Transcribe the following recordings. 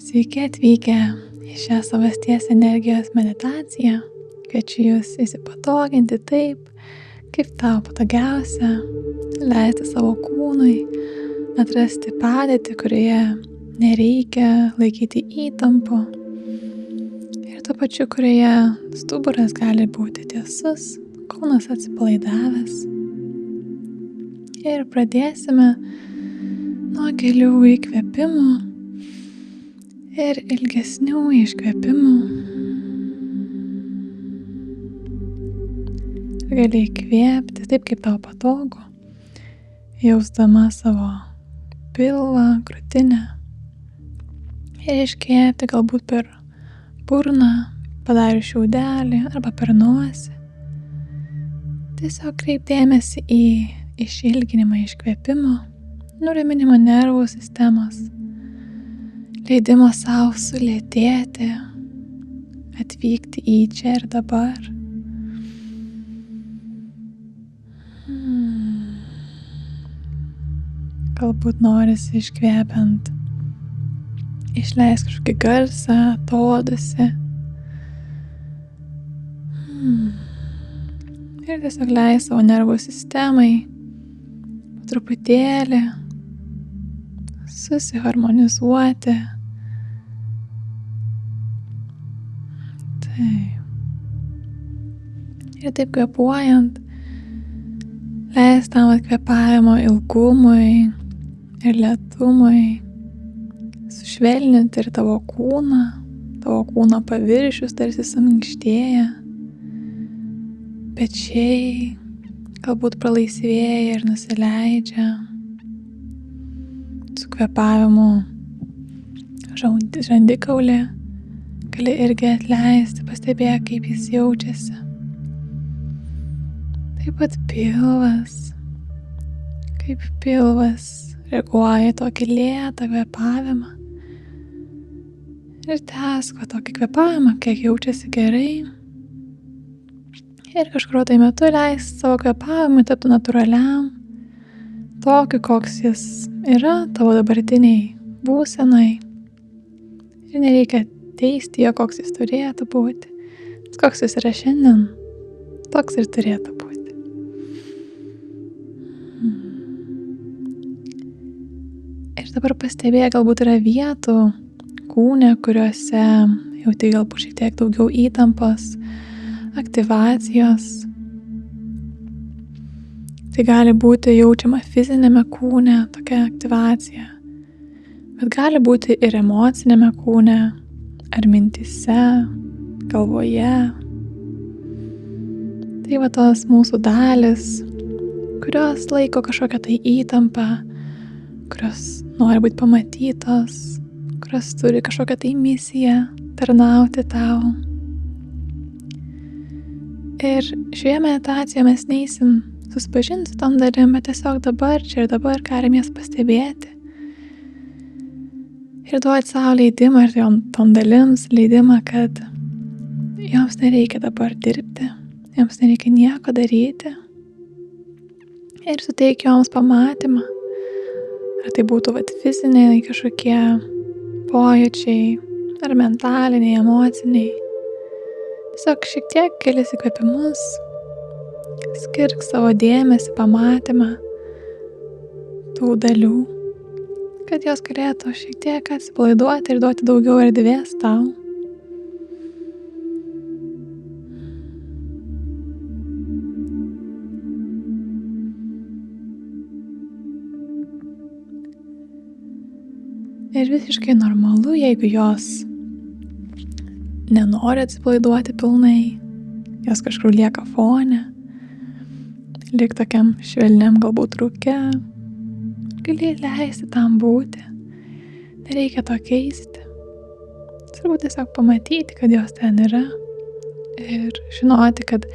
Sveiki atvykę į šią savasties energijos meditaciją. Kviečiu jūs įsipatoginti taip, kaip tau patogiausia, leisti savo kūnui atrasti padėtį, kurioje nereikia laikyti įtampų ir tuo pačiu, kurioje stuburas gali būti tiesus, kūnas atsipalaidavęs. Ir pradėsime nuo gilių įkvėpimų ir ilgesnių iškvėpimų. Gali įkvėpti taip, kaip tau patogu, jausdama savo pilvą, krūtinę. Ir iškvėpti galbūt per burną, padarius šiaudelį arba per nosį. Tiesiog kreip dėmesį į išilginimą iškvėpimo, nuraminimą nervų sistemos, leidimo savo sulėtėti, atvykti į čia ir dabar. Galbūt norisi iškvėpiant, išleisti kažkokį garsą, atodūsį. Ir tiesiog leis savo nervų sistemai po truputėlį susiharmonizuoti. Ir taip kvėpuojant, leis tam kvėpavimo ilgumui ir lėtumui sušvelninti ir tavo kūno paviršius tarsi suminkštėja, pečiai galbūt pralaisvėja ir nusileidžia. Su kvėpavimu žandikaulį gali irgi atleisti, pastebėk, kaip jis jaučiasi. Taip pat kaip pilvas reaguoja į tokį lėtą kvėpavimą. Ir tęsk tokį kvėpavimą, kiek jaučiasi gerai. Ir kažkurio tai metu leis savo kvėpavimui tapti natūraliam, tokiu, koks jis yra tavo dabartiniai būsenai. Ir nereikia teisti jo, koks jis turėtų būti. Koks jis yra šiandien, toks ir turėtų būti. Ir dabar pastebėk, galbūt yra vietų kūne, kuriuose jauti galbūt šiek tiek daugiau įtampos, aktyvacijos. Tai gali būti jaučiama fizinėme kūne tokia aktyvacija, bet gali būti ir emocinėme kūne, ar mintyse, galvoje. Tai va tos mūsų dalis, kurios laiko kažkokią tai įtampą, kurios nori būti pamatytos, kurios turi kažkokią tai misiją tarnauti tau. Ir šioje meditacijoje mes neisim susipažinti su tom dalim, bet tiesiog dabar, čia ir dabar galim jas pastebėti. Ir duoti savo leidimą ir tom dalims leidimą, kad joms nereikia dabar dirbti, joms nereikia nieko daryti. Ir suteik joms pamatymą. Ar tai būtų fiziniai kažkokie pojūčiai, ar mentaliniai, emociniai. Tiesiog šiek tiek kelis įkvėpimus, skirk savo dėmesį, pamatymą tų dalių, kad jos galėtų šiek tiek atsipalaiduoti ir duoti daugiau erdvės tau. Ir visiškai normalu, jeigu jos nenori atsipalaiduoti pilnai, jos kažkur lieka fone, lyg tokiam švelniam galbūt rūke, gali leisti tam būti, nereikia to keisti. Svarbu tiesiog pamatyti, kad jos ten yra ir žinoti, kad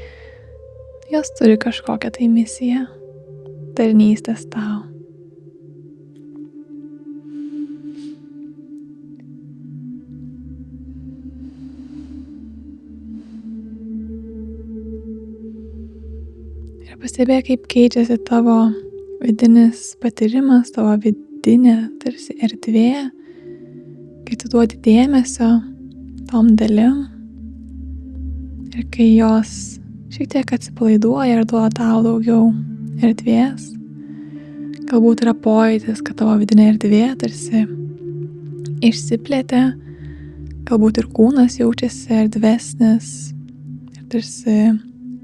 jos turi kažkokią tai misiją, tarnystės tau. Ir pastebėk, kaip keičiasi tavo vidinis patyrimas, tavo vidinė tarsi erdvė, kai tu duodi dėmesio tom dalim ir kai jos šiek tiek atsipalaiduoja ir duoda tau daugiau erdvės, galbūt yra pojūtis, kad tavo vidinė erdvė tarsi išsiplėtė, galbūt ir kūnas jaučiasi erdvesnis ir tarsi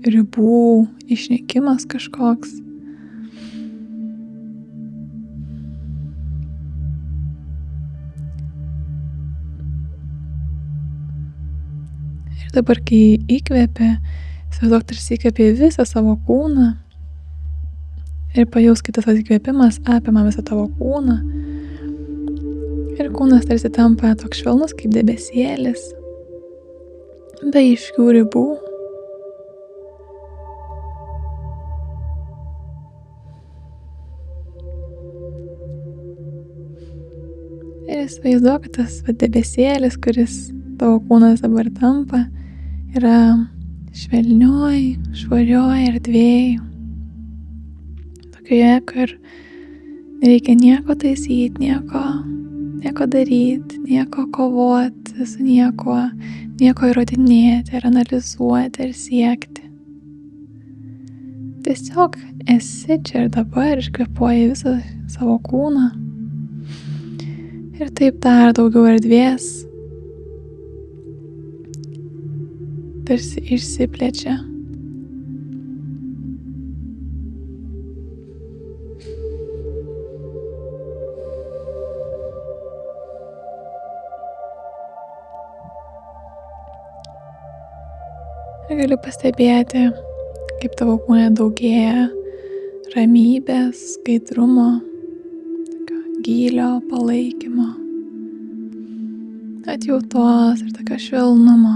ribų išnykimas kažkoks. Ir dabar, kai įkvėpi, įsivaizduok, tarsi įkvėpi visą savo kūną ir pajaus, kai tas įkvėpimas apima visą tavo kūną. Ir kūnas tarsi tampa toks švelnus kaip debesėlis, be aiškių ribų. Ir įsivaizduok, kad tas debesėlis, kuris tavo kūnas dabar tampa, yra švelnioj, švarioj erdvėj. Tokioje, kur nereikia nieko taisyti, nieko daryti, nieko kovoti su nieko įrodinėti ar analizuoti ar siekti. Tiesiog esi čia ir dabar, iškvėpuoji visą savo kūną ir taip dar daugiau erdvės tarsi išsiplečia. Ir gali pastebėti, kaip tavo kūne daugėja ramybės, skaidrumo, tokio gylio, palaikymo, atjautos ir tokio švelnumo.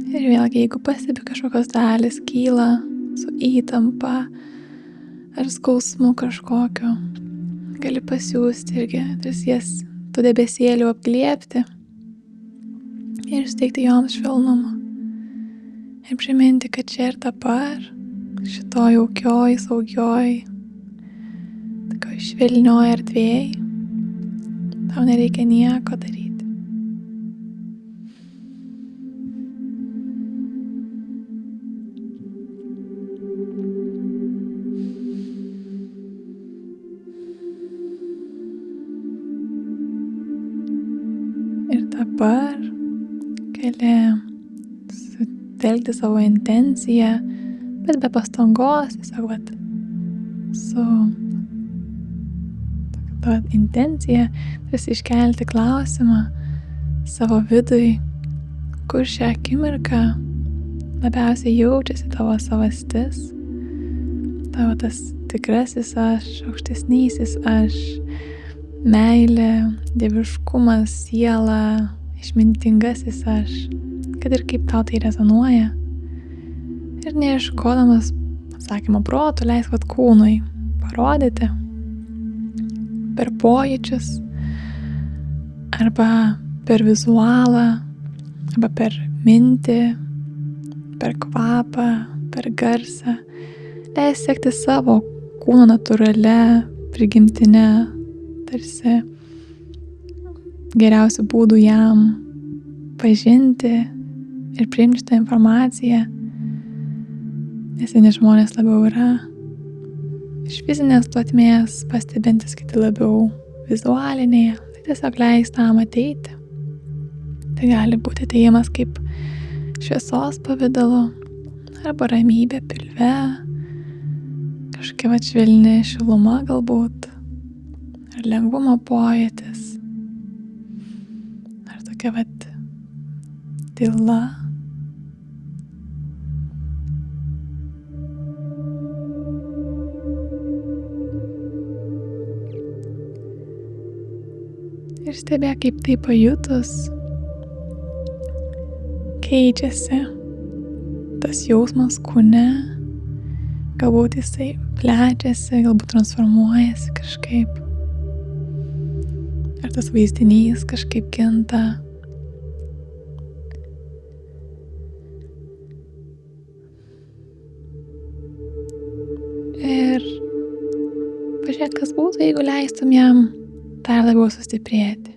Ir vėlgi, jeigu pastebi kažkokios dalys kyla su įtampa ar skausmu kažkokiu, gali pasiųsti irgi tarsi jas tų debesėlių apglėbti ir suteikti joms švelnumą. Ir priminti, kad čia ir dabar, šitoj jaukioj, saugioj, tokioj švelnioj erdvėj, tau nereikia nieko daryti. Ir dabar gali sutelkti savo intenciją, bet be pastangos, tiesiog su ta intencija tarsi iškelti klausimą savo vidui, kur šią akimirką labiausiai jaučiasi tavo savastis, tavo tas tikrasis aš, aukštesnysis aš, meilė, dieviškumas, siela, išmintingasis aš, kad ir kaip tau tai rezonuoja. Ir neieškodamas atsakymo protu, leisk kūnui parodyti per pojūčius, arba per vizualą, arba per mintį, per kvapą, per garsą. Leisk sekti savo kūno natūralia, prigimtine, tarsi geriausių būdų jam pažinti ir priimti šitą informaciją, nes vieni žmonės labiau yra iš fizinės plotmės, pastebintis kiti labiau vizualinėje, tai tiesiog leis tam ateiti. Tai gali būti atėjimas kaip šviesos pavidalu, arba ramybė pilve, kažkokia švelni šiluma galbūt, ar lengvumo pojūtis, ar tokia tyla. Ir stebėk, kaip tai pajutus keičiasi tas jausmas kūne, galbūt jisai plečiasi, galbūt transformuojasi kažkaip. Ar tas vaizdinys kažkaip kinta. Ir pažiūrėk, kas būtų, jeigu leistum jam dar labiau sustiprėti,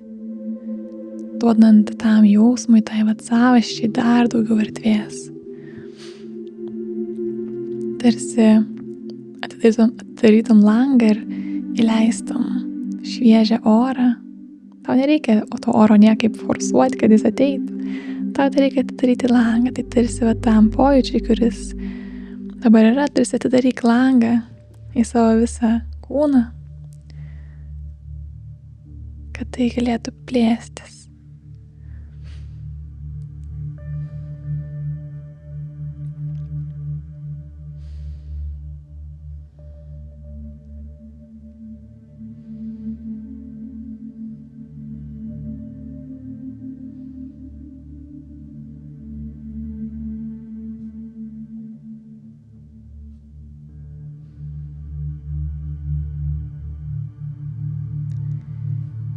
duodant tam jausmui, tai savasčiai dar daugiau erdvės. Tarsi atidarytum langą ir įleistum šviežią orą. Tau nereikia to oro niekaip forsuoti, kad jis ateitų. Tau reikia atidaryti langą. Tai tarsi tam pojūčiai, kuris dabar yra, tarsi atidaryk langą į savo visą kūną, kad tai galėtų plėstis.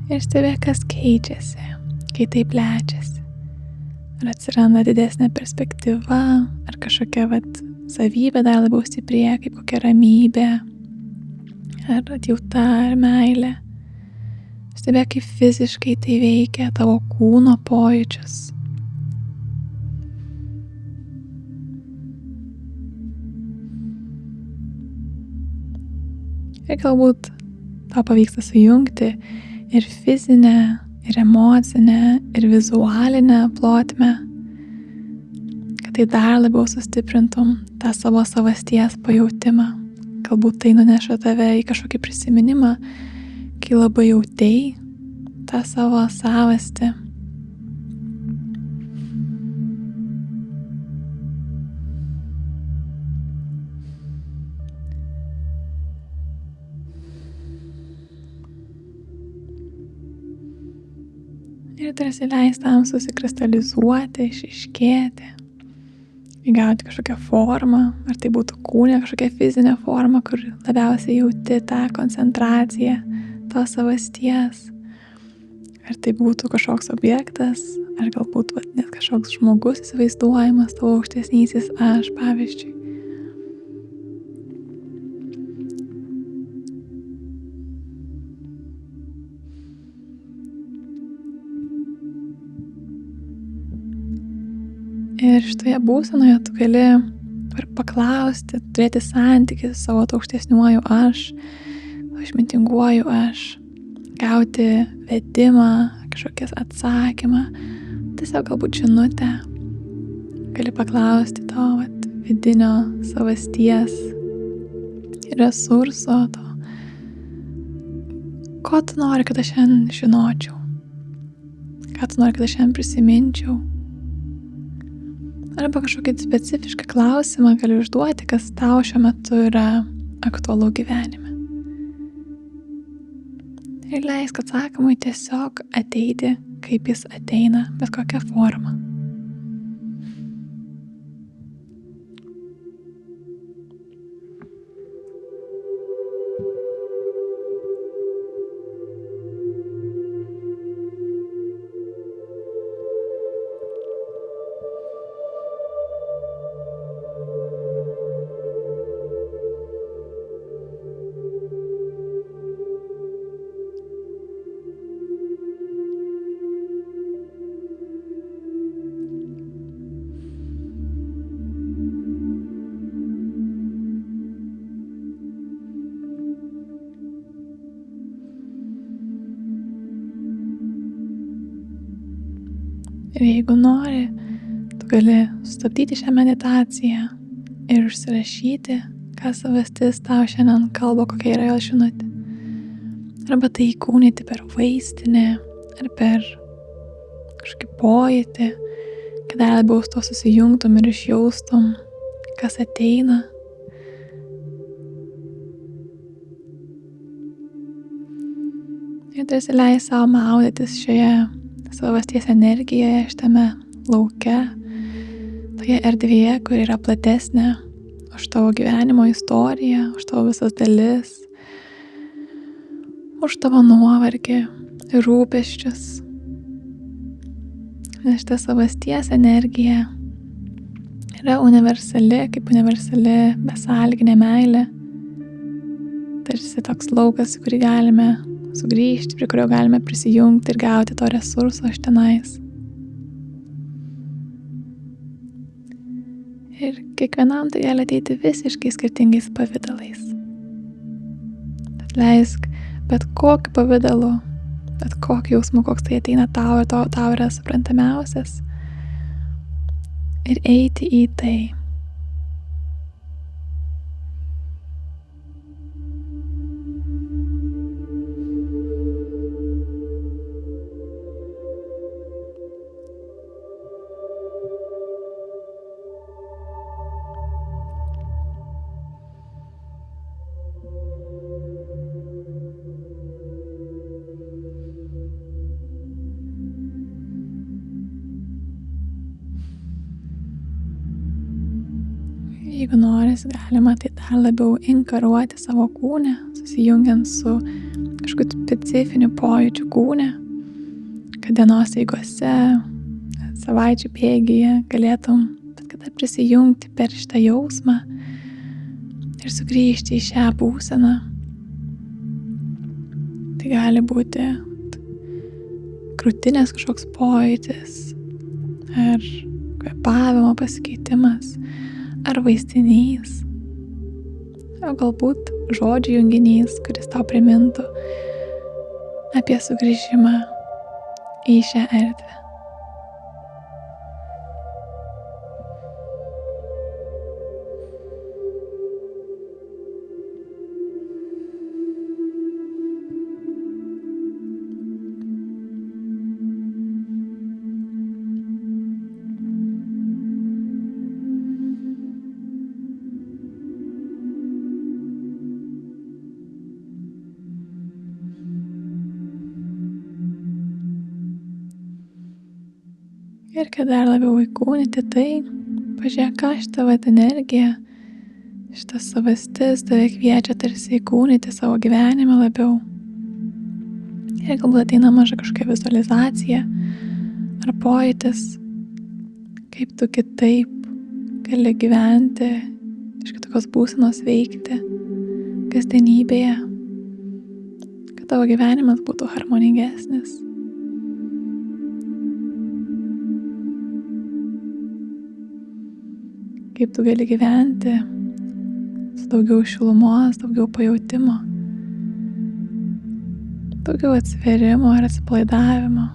Ir stebėk, kas keičiasi, kai tai plečiasi. Ar atsiranda didesnė perspektyva, ar kažkokia savybė dar labiau stiprėja, kaip kokia ramybė, ar atjauta, ar meilė. Stebėk, kaip fiziškai tai veikia tavo kūno pojūčius. Ir galbūt tau pavyksta sujungti ir fizinę, ir emocinę, ir vizualinę plotmę, kad tai dar labiau sustiprintum tą savo savasties pajautimą. Galbūt tai nuneša tave į kažkokį prisiminimą, kai labai jautei tą savo savastį. Ir tarsi leis tam susikristalizuoti, išryškėti, įgauti kažkokią formą, ar tai būtų kūne kažkokia fizinė forma, kur labiausiai jauti tą koncentraciją tos savasties. Ar tai būtų kažkoks objektas, ar galbūt net kažkoks žmogus įsivaizduojamas, tavo aukštesnysis aš, pavyzdžiui. Ir šitoje būsenoje tu gali paklausti, turėti santykį su savo aukštesniuoju aš, išmintinguoju aš, gauti vedimą, kažkokias atsakymą, tiesiog galbūt žinutę. Gali paklausti to vidinio savasties resurso, to, ko tu nori, kad aš šiandien žinočiau, ką tu nori, kad aš šiandien prisiminčiau. Arba kažkokį specifišką klausimą gali užduoti, kas tau šiuo metu yra aktualu gyvenime. Ir leisk atsakymui tiesiog ateiti, kaip jis ateina, bet kokią formą. Ir jeigu nori, tu gali sustabdyti šią meditaciją ir užsirašyti, ką savastis tau šiandien kalba, kokia yra jo žinutė. Arba tai įkūnyti per vaizdinį, ar per kažkokį pojūtį, kad dar labiau su to susijungtum ir išjaustum, kas ateina. Ir tarsi leis savo maudytis šioje savasties energijoje, šitame lauke, toje erdvėje, kur yra platesnė už tavo gyvenimo istoriją, už tavo visas dalis, už tavo nuovargį ir rūpesčius. Nes šita savasties energija yra universali, kaip universali besąlyginė meilė. Tarsi toks laukas, į kurį galime sugrįžti, prie kurio galime prisijungti ir gauti to resurso iš tenais. Ir kiekvienam tai gali ateiti visiškai skirtingais pavidalais. Tad leisk bet kokiu pavidalu, bet kokiu jausmu, koks tai ateina tau ir tau yra suprantamiausias, ir eiti į tai. Jeigu norisi, galima tai dar labiau inkaruoti savo kūne, susijungiant su kažkokiu specifiniu pojūčiu kūne, kad dienos eigose, savaičių bėgyje galėtum bet kada prisijungti per šitą jausmą ir sugrįžti į šią būseną. Tai gali būti krūtinės kažkoks pojūtis ar kvėpavimo pasikeitimas, ar vaistinys, o galbūt žodžių junginys, kuris tau primintų apie sugrįžimą į šią erdvę. Ir kad dar labiau įkūnyti tai, pažiūrėk, ką šitą energiją, šitas savastis tave kviečia tarsi įkūnyti savo gyvenime labiau. Ir galbūt ateina maža kažkokia vizualizacija ar pojūtis, kaip tu kitaip gali gyventi, iš kitokios būsenos veikti kasdienybėje, kad tavo gyvenimas būtų harmoningesnis. Kaip tu gali gyventi su daugiau šilumos, daugiau pajautimo, daugiau atsivėrimo ir atsipalaidavimo.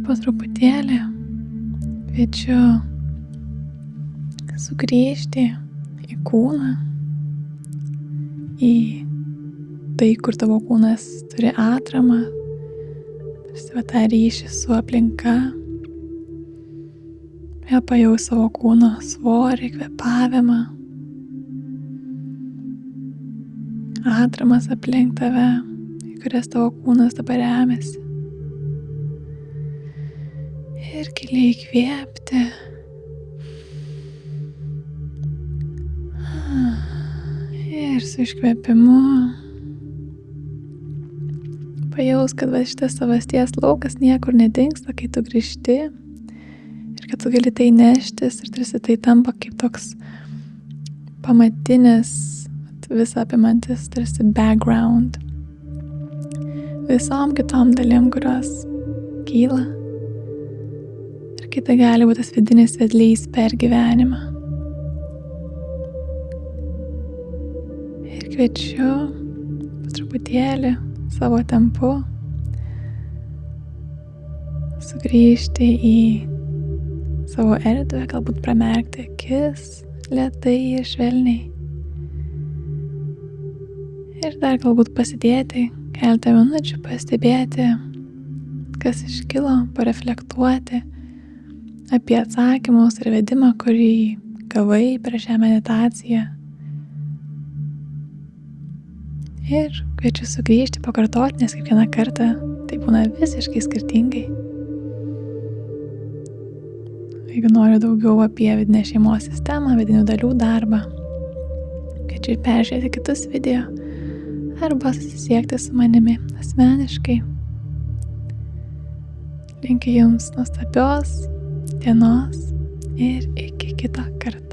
Po truputėlį kviečiu sugrįžti į kūną, į tai, kur tavo kūnas turi atramą, tarsi tą ryšį su aplinka. Vėl pajaus savo kūno svorį, kvėpavimą, atramas aplink tave, į kurias tavo kūnas dabar remiasi. Ir giliai įkvėpti. Ir su iškvėpimu pajaus, kad šitas savasties laukas niekur nedingsta, kai tu grįžti. Ir kad tu gali tai neštis ir tarsi tai tampa kaip toks pamatinis, visą apimantis tarsi background visom kitom dalim, kurios kyla. Ir tai gali būti tas vidinis vedlys per gyvenimą. Ir kviečiu po truputėlį savo tempu sugrįžti į savo erdvę, galbūt pramerkti akis lėtai ir švelniai. Ir dar galbūt pasidėti keletą minučių, pastebėti, kas iškilo, pareflektuoti apie atsakymus ir vedimą, kurį gavai per šią meditaciją. Ir kviečiu sugrįžti, pakartoti, nes kiekvieną kartą tai būna visiškai skirtingai. Jeigu nori daugiau apie vidinę šeimos sistemą, vidinių dalių darbą, kviečiu peržiūrėti kitus video arba susisiekti su manimi asmeniškai. Linkiu Jums nuostabios dienos ir iki kito karto.